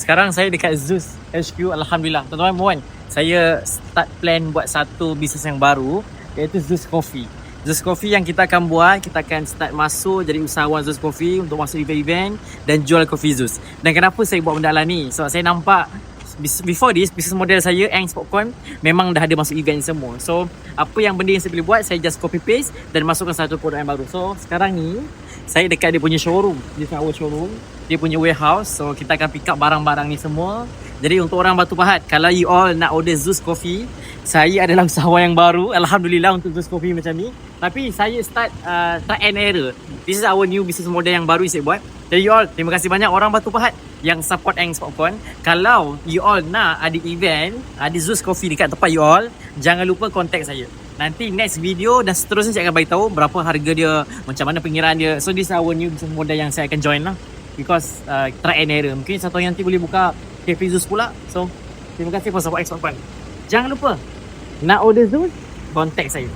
Sekarang saya dekat Zeus HQ. Alhamdulillah. Tuan-tuan puan, saya start plan buat satu bisnes yang baru, iaitu Zeus Coffee. Zeus Coffee yang kita akan buat, kita akan start masuk jadi usahawan Zeus Coffee untuk masuk event-event dan jual coffee Zeus. Dan kenapa saya buat benda lah ni? Sebab saya nampak before this, business model saya Ang's Popcorn memang dah ada masuk event semua. So, apa yang benda yang saya boleh buat, saya just copy paste dan masukkan satu produk yang baru. So, sekarang ni saya dekat dia punya showroom. This is our showroom. Dia punya warehouse. So, kita akan pick up barang-barang ni semua. Jadi, untuk orang Batu Pahat, kalau you all nak order Zeus Coffee, saya adalah usahawan yang baru. Alhamdulillah untuk Zeus Coffee macam ni. Tapi, saya start try and error. This is our new business model yang baru saya buat. Jadi, you all, terima kasih banyak orang Batu Pahat yang support Ang's Popcorn. Kalau you all nak ada event, ada Zeus Coffee dekat tempat you all, jangan lupa contact saya. Nanti next video dan seterusnya saya akan beritahu berapa harga dia, macam mana pengiraan dia. So this is our new business model yang saya akan join lah. Because try and error. Mungkin satu hari nanti boleh buka cafe Zeus pula. So terima kasih for support Ang's Popcorn. Jangan lupa nak order Zeus, contact saya.